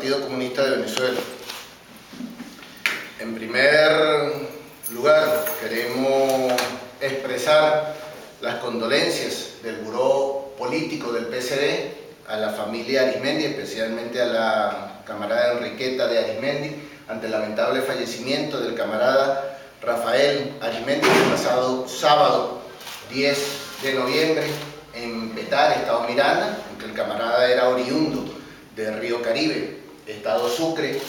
Partido Comunista de Venezuela. En primer lugar, queremos expresar las condolencias del Buró Político del PSD a la familia Arizmendi, especialmente a la camarada Enriqueta de Arizmendi, ante el lamentable fallecimiento del camarada Rafael Arizmendi el pasado sábado 10 de noviembre en Petare, Estado Miranda, aunque el camarada era oriundo de Río Caribe, Estado Sucre,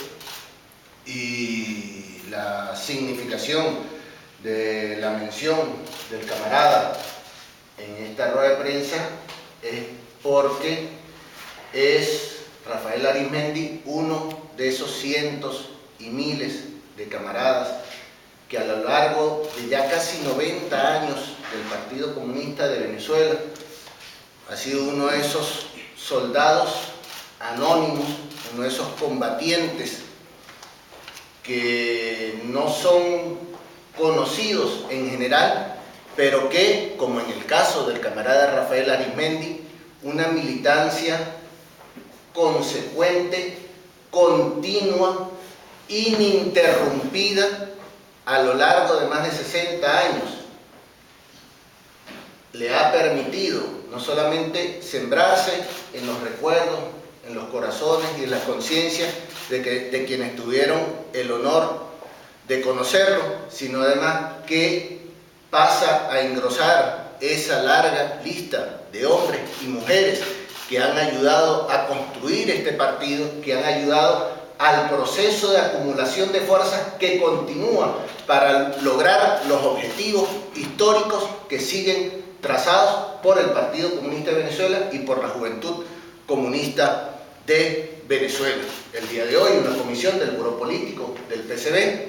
y la significación de la mención del camarada en esta rueda de prensa es porque es Rafael Arizmendi uno de esos cientos y miles de camaradas que a lo largo de ya casi 90 años del Partido Comunista de Venezuela ha sido uno de esos soldados anónimos, uno de esos combatientes que no son conocidos en general, pero que, como en el caso del camarada Rafael Arizmendi, una militancia consecuente, continua, ininterrumpida a lo largo de más de 60 años, le ha permitido no solamente sembrarse en los recuerdos, en los corazones y en las conciencias de quienes tuvieron el honor de conocerlo, sino además que pasa a engrosar esa larga lista de hombres y mujeres que han ayudado a construir este partido, que han ayudado al proceso de acumulación de fuerzas que continúa para lograr los objetivos históricos que siguen trazados por el Partido Comunista de Venezuela y por la Juventud Comunista de Venezuela. El día de hoy una comisión del Buró Político del PCV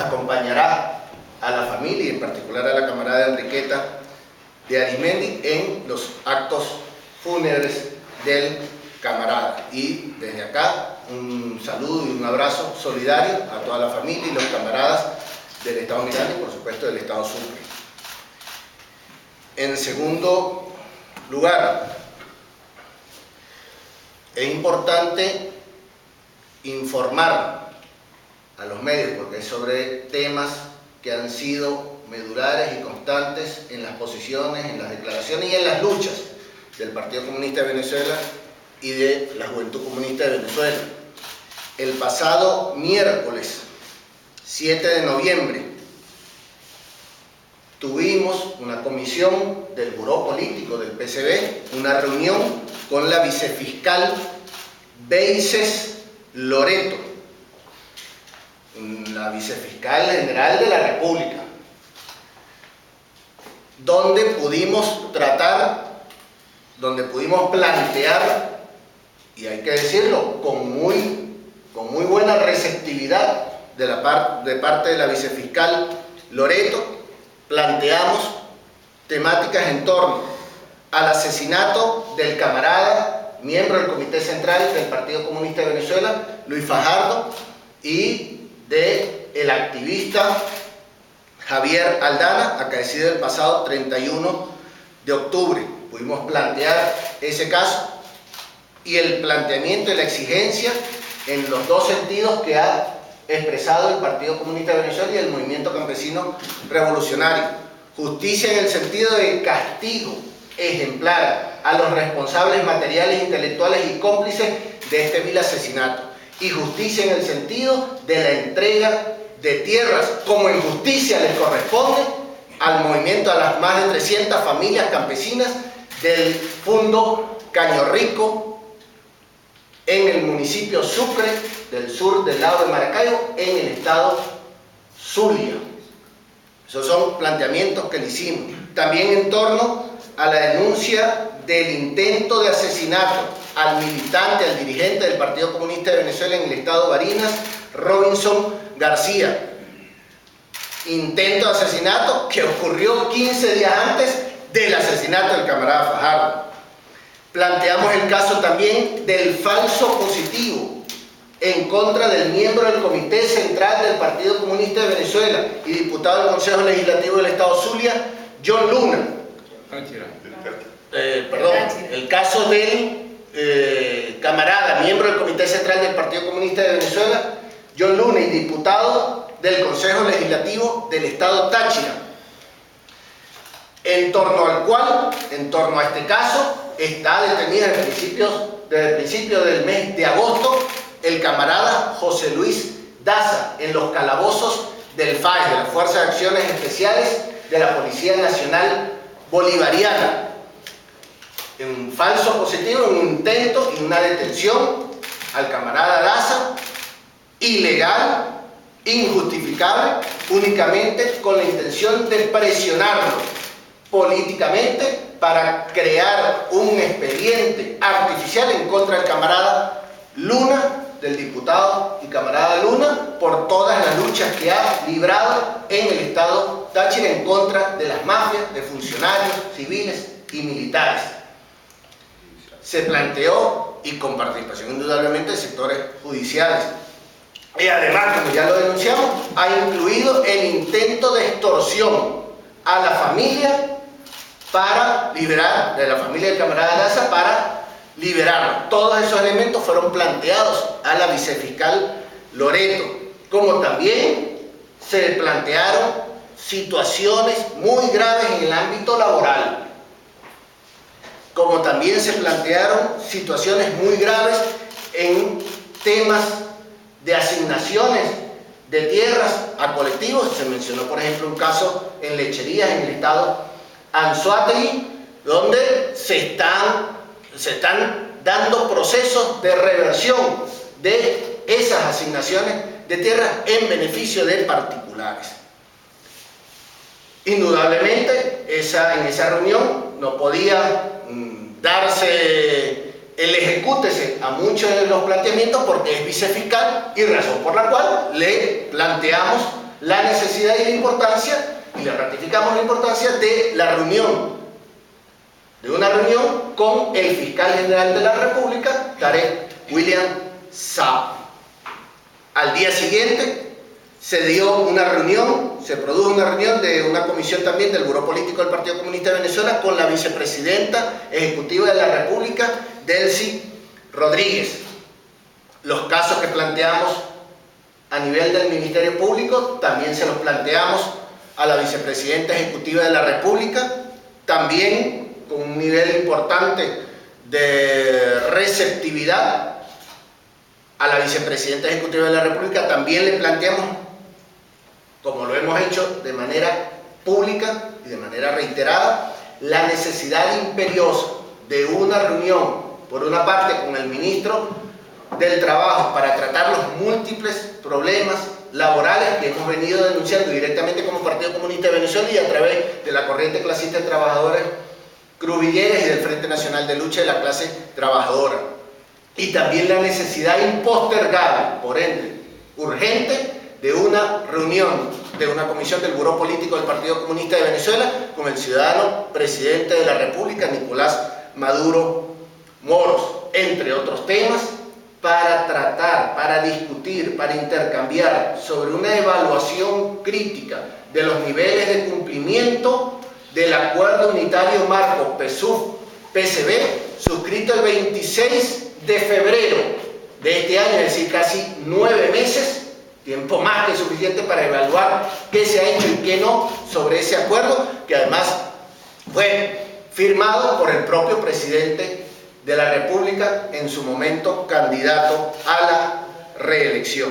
acompañará a la familia y en particular a la camarada Enriqueta de Arizmendi en los actos fúnebres del camarada. Y desde acá un saludo y un abrazo solidario a toda la familia y los camaradas del Estado Miranda y por supuesto del Estado Sucre. En segundo lugar, es importante informar a los medios porque es sobre temas que han sido medulares y constantes en las posiciones, en las declaraciones y en las luchas del Partido Comunista de Venezuela y de la Juventud Comunista de Venezuela. El pasado miércoles 7 de noviembre tuvimos una comisión del Buró Político del PCV, una reunión con la vicefiscal Beises Loreto, la vicefiscal general de la República, donde pudimos plantear, y hay que decirlo, con muy buena receptividad de parte de la vicefiscal Loreto, planteamos temáticas en torno al asesinato del camarada, miembro del Comité Central del Partido Comunista de Venezuela, Luis Fajardo, y del activista Javier Aldana, acaecido el pasado 31 de octubre. Pudimos plantear ese caso y el planteamiento y la exigencia en los dos sentidos que ha expresado el Partido Comunista de Venezuela y el Movimiento Campesino Revolucionario. Justicia en el sentido de castigo ejemplar a los responsables materiales, intelectuales y cómplices de este vil asesinato. Y justicia en el sentido de la entrega de tierras, como en justicia les corresponde al movimiento, a las más de 300 familias campesinas del Fundo Caño Rico, en el municipio Sucre, del sur del lado de Maracaibo, en el estado Zulia. Esos son planteamientos que le hicimos. También en torno a la denuncia del intento de asesinato al militante, al dirigente del Partido Comunista de Venezuela en el estado Barinas, Robinson García. Intento de asesinato que ocurrió 15 días antes del asesinato del camarada Fajardo. Planteamos el caso también del falso positivo en contra del miembro del Comité Central del Partido Comunista de Venezuela y diputado del Consejo Legislativo del Estado Zulia, John Luna. El caso del camarada, miembro del Comité Central del Partido Comunista de Venezuela, John Luna, y diputado del Consejo Legislativo del Estado Táchira, en torno al cual, en torno a este caso, está detenido desde el principio del mes de agosto el camarada José Luis Daza en los calabozos del FAES, de la Fuerza de Acciones Especiales de la Policía Nacional Bolivariana, en un falso positivo, en un intento y una detención al camarada Daza, ilegal, injustificable, únicamente con la intención de presionarlo políticamente para crear un expediente artificial en contra del camarada Luna, del diputado y camarada Luna, por todas las luchas que ha librado en el Estado Táchira en contra de las mafias, de funcionarios civiles y militares. Se planteó, y con participación indudablemente de sectores judiciales, y además, como ya lo denunciamos, ha incluido el intento de extorsión a la familia para liberar, de la familia del camarada Daza, para liberarlo. Todos esos elementos fueron planteados a la vicefiscal Loreto, como también se plantearon situaciones muy graves en el ámbito laboral, como también se plantearon situaciones muy graves en temas de asignaciones de tierras a colectivos. Se mencionó, por ejemplo, un caso en lecherías en el estado Anzoátegui, donde se están dando procesos de reversión de esas asignaciones de tierras en beneficio de particulares. Indudablemente, en esa reunión no podía darse el ejecútese a muchos de los planteamientos porque es vicefiscal, y razón por la cual le planteamos la necesidad y la importancia, y le ratificamos la importancia de la reunión, de una reunión con el fiscal general de la República, Tarek William Saab. Al día siguiente se produjo una reunión de una comisión también del Buró Político del Partido Comunista de Venezuela con la vicepresidenta ejecutiva de la República, Delcy Rodríguez. Los casos que planteamos a nivel del Ministerio Público también se los planteamos a la vicepresidenta ejecutiva de la República, también con un nivel importante de receptividad. A la vicepresidenta ejecutiva de la República también le planteamos, como lo hemos hecho de manera pública y de manera reiterada, la necesidad imperiosa de una reunión, por una parte con el ministro del Trabajo, para tratar los múltiples problemas laborales que hemos venido denunciando directamente como Partido Comunista de Venezuela y a través de la corriente clasista de trabajadores Cruz Villegas y del Frente Nacional de Lucha de la Clase Trabajadora. Y también la necesidad impostergable, por ende, urgente, de una reunión, de una comisión del Buró Político del Partido Comunista de Venezuela con el ciudadano presidente de la República, Nicolás Maduro Moros, entre otros temas, para tratar, para discutir, para intercambiar sobre una evaluación crítica de los niveles de cumplimiento del Acuerdo Unitario Marco PSUV-PCB, suscrito el 26 de febrero de este año, es decir, casi 9 meses, tiempo más que suficiente para evaluar qué se ha hecho y qué no sobre ese acuerdo, que además fue firmado por el propio presidente de la República, en su momento candidato a la reelección.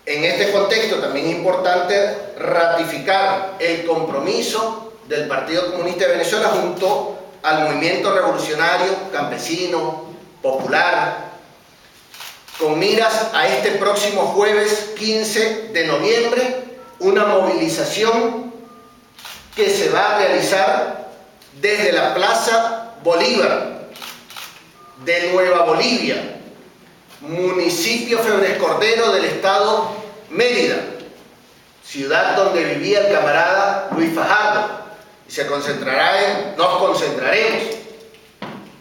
En este contexto también es importante ratificar el compromiso del Partido Comunista de Venezuela junto al movimiento revolucionario, campesino, popular, con miras a este próximo jueves 15 de noviembre, una movilización que se va a realizar desde la Plaza Bolívar de Nueva Bolivia, municipio Febres Cordero del estado Mérida, ciudad donde vivía el camarada Luis Fajardo, y nos concentraremos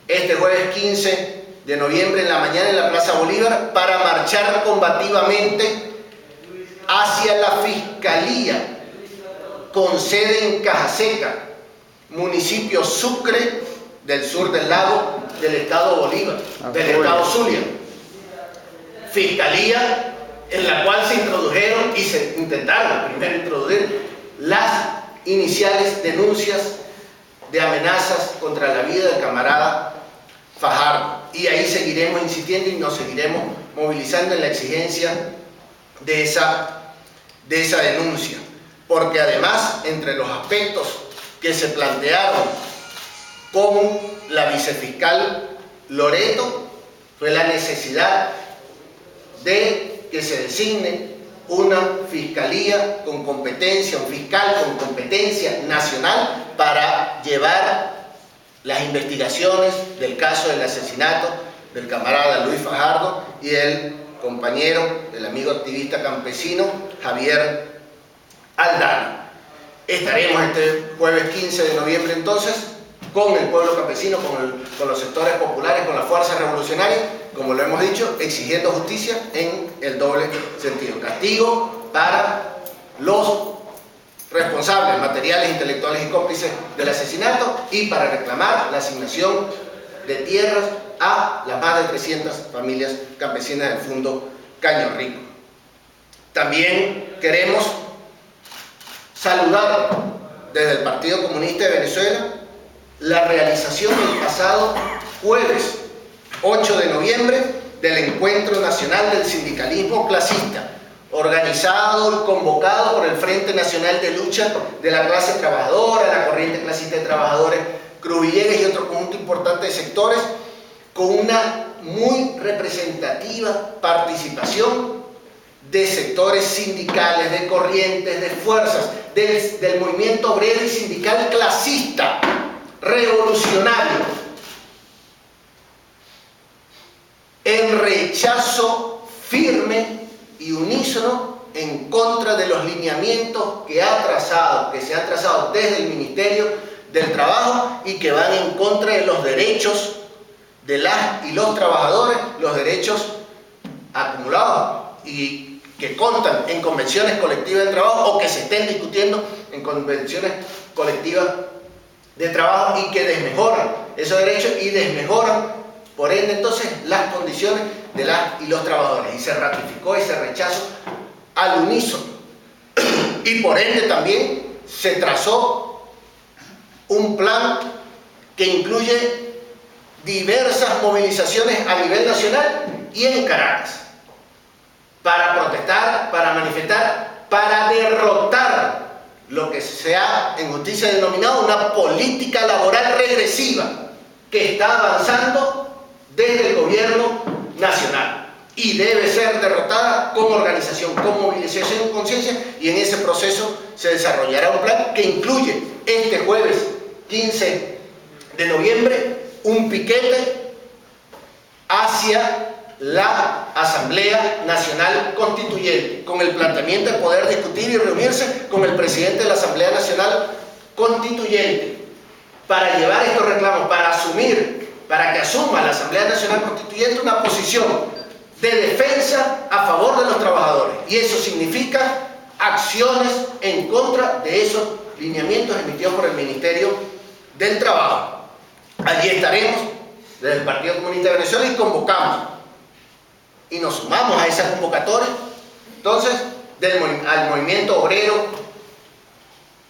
este jueves 15 de noviembre en la mañana en la Plaza Bolívar para marchar combativamente hacia la Fiscalía con sede en Cajaseca, municipio Sucre del sur del lago del estado Bolívar, del estado Zulia. Fiscalía en la cual se introdujeron y se intentaron primero introducir las iniciales denuncias de amenazas contra la vida del camarada Fajardo. Y ahí seguiremos insistiendo y nos seguiremos movilizando en la exigencia de esa denuncia. Porque además, entre los aspectos que se plantearon con la vicefiscal Loreto, fue la necesidad de que se designe una fiscalía con competencia, un fiscal con competencia nacional para llevar las investigaciones del caso del asesinato del camarada Luis Fajardo y del compañero, del amigo activista campesino Javier Aldana. Estaremos este jueves 15 de noviembre entonces con el pueblo campesino, con los sectores populares, con las fuerzas revolucionarias, como lo hemos dicho, exigiendo justicia en el doble sentido. Castigo para los responsables materiales, intelectuales y cómplices del asesinato y para reclamar la asignación de tierras a las más de 300 familias campesinas del Fundo Caño Rico. También queremos saludar desde el Partido Comunista de Venezuela la realización el pasado jueves 8 de noviembre del Encuentro Nacional del Sindicalismo Clasista, organizado y convocado por el Frente Nacional de Lucha de la Clase Trabajadora, la Corriente Clasista de Trabajadores Cruz Villegas y otro conjunto importante de sectores, con una muy representativa participación de sectores sindicales, de corrientes, de fuerzas, del movimiento obrero y sindical clasista, revolucionario, en rechazo firme y unísono en contra de los lineamientos que se han trazado desde el Ministerio del Trabajo y que van en contra de los derechos de las y los trabajadores, los derechos acumulados y que constan en convenciones colectivas de trabajo o que se estén discutiendo en convenciones colectivas de trabajo y que desmejoran esos derechos y desmejoran, por ende, entonces, las condiciones de las y los trabajadores. Y se ratificó ese rechazo al unísono. Y por ende también se trazó un plan que incluye diversas movilizaciones a nivel nacional y en Caracas, para protestar, para manifestar, para derrotar lo que se ha en justicia denominado una política laboral regresiva que está avanzando desde el gobierno nacional y debe ser derrotada con organización, con movilización y conciencia, y en ese proceso se desarrollará un plan que incluye este jueves 15 de noviembre un piquete hacia la Asamblea Nacional Constituyente, con el planteamiento de poder discutir y reunirse con el presidente de la Asamblea Nacional Constituyente para llevar estos reclamos, para que asuma la Asamblea Nacional Constituyente una posición de defensa a favor de los trabajadores. Y eso significa acciones en contra de esos lineamientos emitidos por el Ministerio del Trabajo. Allí estaremos desde el Partido Comunista de Venezuela y convocamos y nos sumamos a esa convocatoria, entonces, al movimiento obrero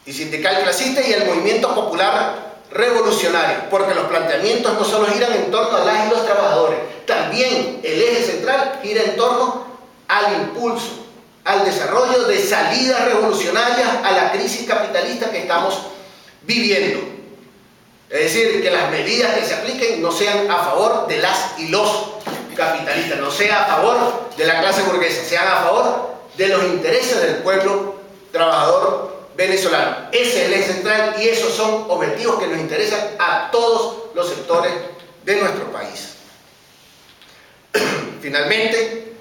y sindical clasista y al movimiento popular revolucionario, porque los planteamientos no solo giran en torno a las y los trabajadores, también el eje central gira en torno al impulso, al desarrollo de salidas revolucionarias a la crisis capitalista que estamos viviendo. Es decir, que las medidas que se apliquen no sean a favor de las y los capitalistas, no sean a favor de la clase burguesa, sean a favor de los intereses del pueblo trabajador venezolano. Ese es el eje central y esos son objetivos que nos interesan a todos los sectores de nuestro país. Finalmente,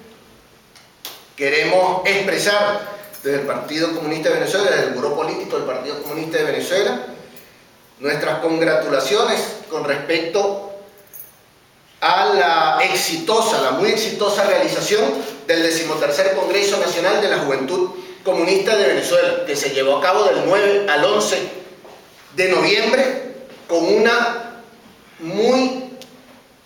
queremos expresar desde el Partido Comunista de Venezuela, desde el Buró Político del Partido Comunista de Venezuela, nuestras congratulaciones con respecto a la muy exitosa realización del 13º Congreso Nacional de la Juventud Comunista de Venezuela, que se llevó a cabo del 9 al 11 de noviembre con una muy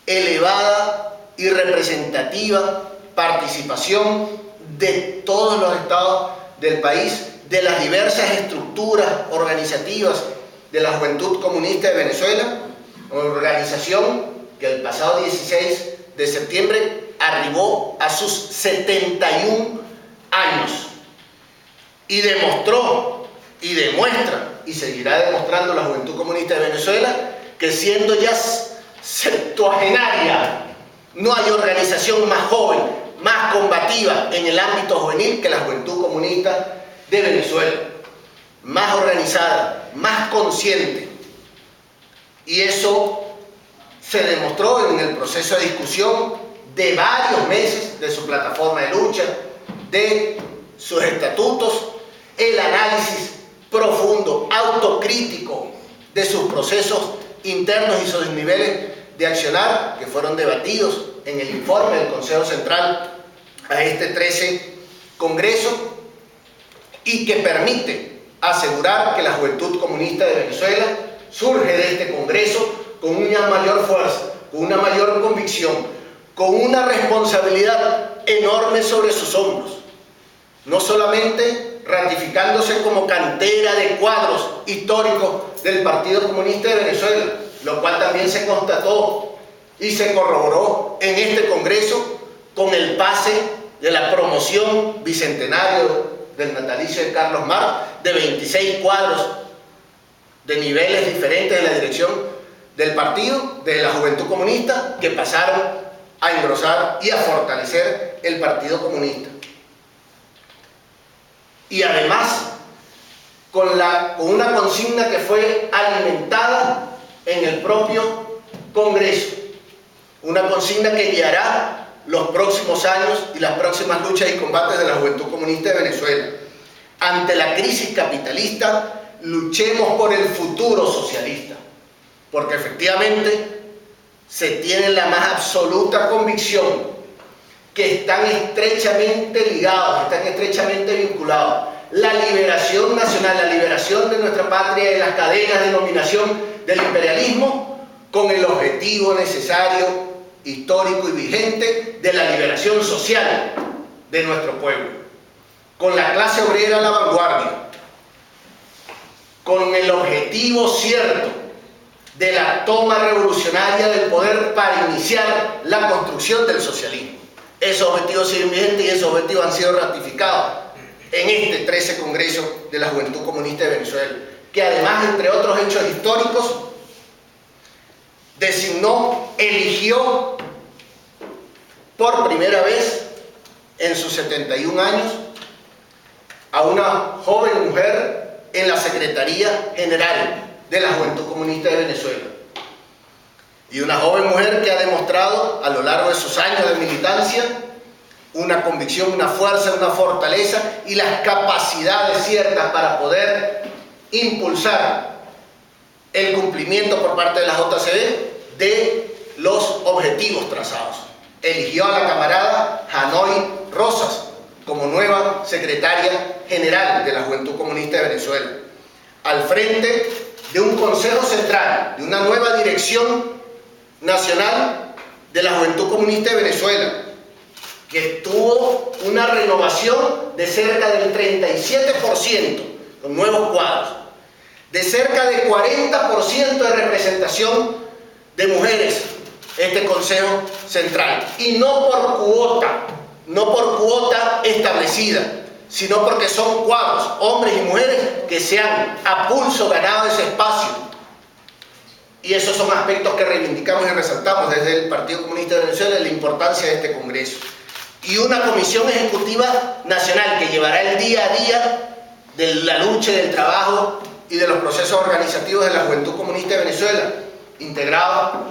elevada y representativa participación de todos los estados del país, de las diversas estructuras organizativas de la Juventud Comunista de Venezuela, organización que el pasado 16 de septiembre arribó a sus 71 años y demostró y demuestra y seguirá demostrando la Juventud Comunista de Venezuela que, siendo ya septuagenaria, no hay organización más joven, más combativa en el ámbito juvenil que la Juventud Comunista de Venezuela, más organizada, más consciente. Y eso se demostró en el proceso de discusión de varios meses de su plataforma de lucha, de sus estatutos, el análisis profundo, autocrítico de sus procesos internos y sus niveles de accionar que fueron debatidos en el informe del Consejo Central a este 13 Congreso, y que permite asegurar que la Juventud Comunista de Venezuela surge de este Congreso con una mayor fuerza, con una mayor convicción, con una responsabilidad enorme sobre sus hombros, no solamente ratificándose como cantera de cuadros históricos del Partido Comunista de Venezuela, lo cual también se constató y se corroboró en este Congreso con el pase de la promoción bicentenario del natalicio de Carlos Marx, de 26 cuadros de niveles diferentes de la dirección del partido, de la Juventud Comunista, que pasaron a engrosar y a fortalecer el Partido Comunista. Y además, con una consigna que fue alimentada en el propio Congreso, una consigna que guiará los próximos años y las próximas luchas y combates de la Juventud Comunista de Venezuela. Ante la crisis capitalista, luchemos por el futuro socialista, porque efectivamente se tiene la más absoluta convicción que están estrechamente ligados, están estrechamente vinculados la liberación nacional, la liberación de nuestra patria de las cadenas de dominación del imperialismo, con el objetivo necesario, histórico y vigente de la liberación social de nuestro pueblo, con la clase obrera a la vanguardia, con el objetivo cierto de la toma revolucionaria del poder para iniciar la construcción del socialismo. Esos objetivos siguen vigentes y esos objetivos han sido ratificados en este 13 Congreso de la Juventud Comunista de Venezuela, que además, entre otros hechos históricos, eligió por primera vez en sus 71 años a una joven mujer en la Secretaría General de la Juventud Comunista de Venezuela. Y una joven mujer que ha demostrado a lo largo de sus años de militancia una convicción, una fuerza, una fortaleza y las capacidades ciertas para poder impulsar el cumplimiento por parte de la JCB de los objetivos trazados. Eligió a la camarada Hanoi Rosas como nueva secretaria general de la Juventud Comunista de Venezuela, al frente de un Consejo Central, de una nueva dirección nacional de la Juventud Comunista de Venezuela, que tuvo una renovación de cerca del 37% con nuevos cuadros, de cerca de 40% de representación de mujeres, este Consejo Central, y no por cuota establecida, sino porque son cuadros, hombres y mujeres que se han a pulso ganado ese espacio. Y esos son aspectos que reivindicamos y resaltamos desde el Partido Comunista de Venezuela, la importancia de este Congreso. Y una comisión ejecutiva nacional que llevará el día a día de la lucha y del trabajo y de los procesos organizativos de la Juventud Comunista de Venezuela, integrado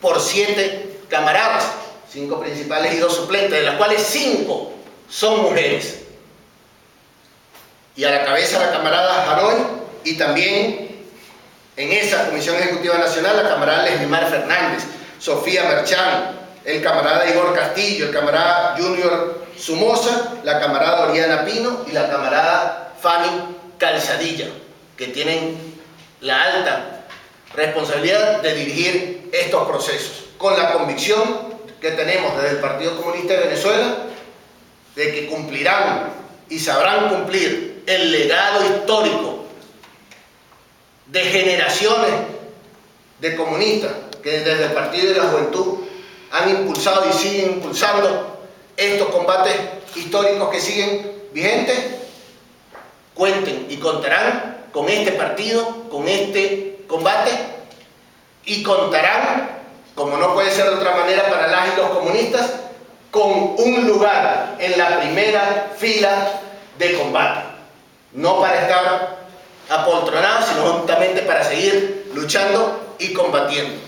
por 7 camaradas, 5 principales y 2 suplentes, de las cuales 5 son mujeres. Y a la cabeza la camarada Hanoi, y también en esa Comisión Ejecutiva Nacional la camarada Leslimar Fernández, Sofía Merchán, el camarada Igor Castillo, el camarada Junior Somoza, la camarada Oriana Pino y la camarada Fanny Calzadilla, que tienen la alta responsabilidad de dirigir estos procesos, con la convicción que tenemos desde el Partido Comunista de Venezuela de que cumplirán y sabrán cumplir el legado histórico de generaciones de comunistas que desde el Partido de la Juventud han impulsado y siguen impulsando estos combates históricos que siguen vigentes. Cuenten y contarán con este partido, con este combate, y contarán, como no puede ser de otra manera para las y los comunistas, con un lugar en la primera fila de combate. No para estar apoltronados, sino justamente para seguir luchando y combatiendo.